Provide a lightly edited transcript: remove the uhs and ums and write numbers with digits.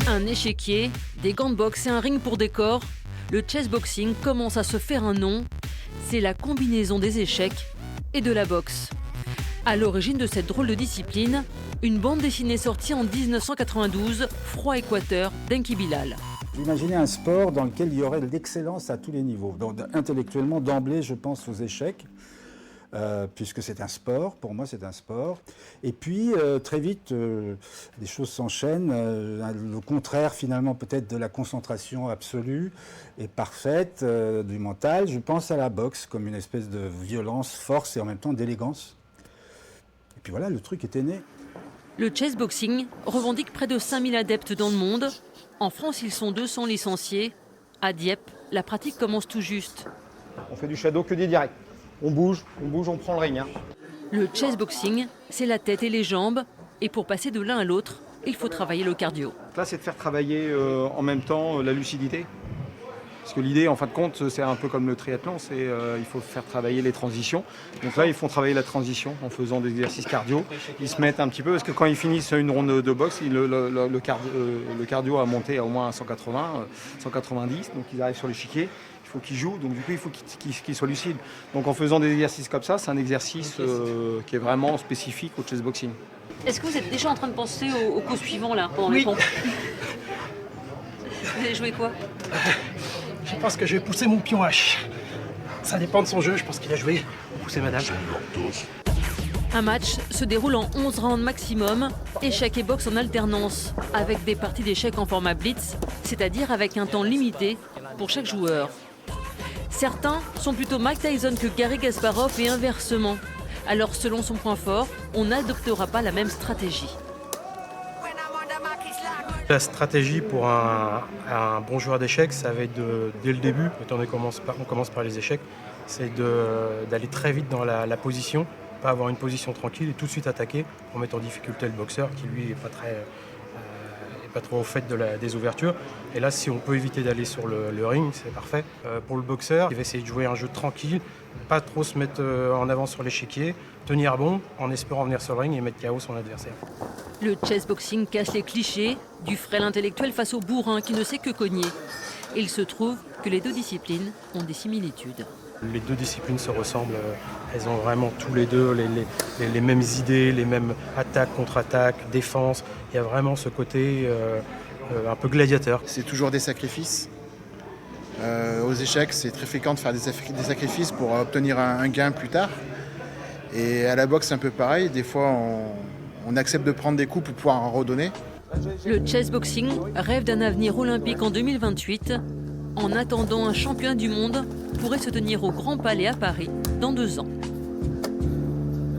Un échiquier, des gants de boxe et un ring pour décor, le chessboxing commence à se faire un nom. C'est la combinaison des échecs et de la boxe. À l'origine de cette drôle de discipline, une bande dessinée sortie en 1992, Froid Équateur, d'Enki Bilal. Imaginez un sport dans lequel il y aurait de l'excellence à tous les niveaux. Donc, intellectuellement, d'emblée, je pense aux échecs, puisque c'est un sport, pour moi c'est un sport. Et puis, très vite, les choses s'enchaînent. Le contraire, finalement, peut-être de la concentration absolue et parfaite du mental. Je pense à la boxe comme une espèce de violence, force et en même temps d'élégance. Et puis voilà, le truc était né. Le chessboxing revendique près de 5000 adeptes dans le monde. En France, ils sont 200 licenciés. À Dieppe, la pratique commence tout juste. On fait du shadow que des directs. On bouge, on prend le ring. Le chessboxing, c'est la tête et les jambes. Et pour passer de l'un à l'autre, il faut travailler le cardio. Là, c'est de faire travailler en même temps la lucidité. Parce que l'idée, en fin de compte, c'est un peu comme le triathlon, il faut faire travailler les transitions. Donc là, ils font travailler la transition en faisant des exercices cardio. Ils se mettent un petit peu, parce que quand ils finissent une ronde de boxe, le cardio a monté à au moins 180, 190. Donc ils arrivent sur l'échiquier, il faut qu'ils jouent, donc du coup, il faut qu'ils soient lucides. Donc en faisant des exercices comme ça, c'est un exercice qui est vraiment spécifique au chessboxing. Est-ce que vous êtes déjà en train de penser au coup suivant, là, pendant les pompes? Vous allez jouer quoi? Je pense que je vais pousser mon pion H. Ça dépend de son jeu, je pense qu'il a joué pour pousser madame. Un match se déroule en 11 rounds maximum, échecs et boxe en alternance, avec des parties d'échecs en format blitz, c'est-à-dire avec un temps limité pour chaque joueur. Certains sont plutôt Mike Tyson que Garry Kasparov et inversement. Alors selon son point fort, on n'adoptera pas la même stratégie. La stratégie pour un bon joueur d'échecs, ça va être dès le début, étant donné qu'on commence par les échecs, c'est d'aller très vite dans la position, pas avoir une position tranquille et tout de suite attaquer pour mettre en difficulté le boxeur qui lui est pas trop au fait des ouvertures. Et là, si on peut éviter d'aller sur le ring, c'est parfait. Pour le boxeur, il va essayer de jouer un jeu tranquille, pas trop se mettre en avant sur l'échiquier, tenir bon en espérant venir sur le ring et mettre KO son adversaire. Le chessboxing casse les clichés, du frêle intellectuel face au bourrin qui ne sait que cogner. Il se trouve que les deux disciplines ont des similitudes. Les deux disciplines se ressemblent, elles ont vraiment tous les deux les mêmes idées, les mêmes attaques, contre-attaques, défense. Il y a vraiment ce côté un peu gladiateur. C'est toujours des sacrifices. Aux échecs, c'est très fréquent de faire des sacrifices pour obtenir un gain plus tard. Et à la boxe, c'est un peu pareil. Des fois, on accepte de prendre des coups pour pouvoir en redonner. Le chessboxing rêve d'un avenir olympique en 2028. En attendant, un championnat du monde pourrait se tenir au Grand Palais à Paris dans 2 ans.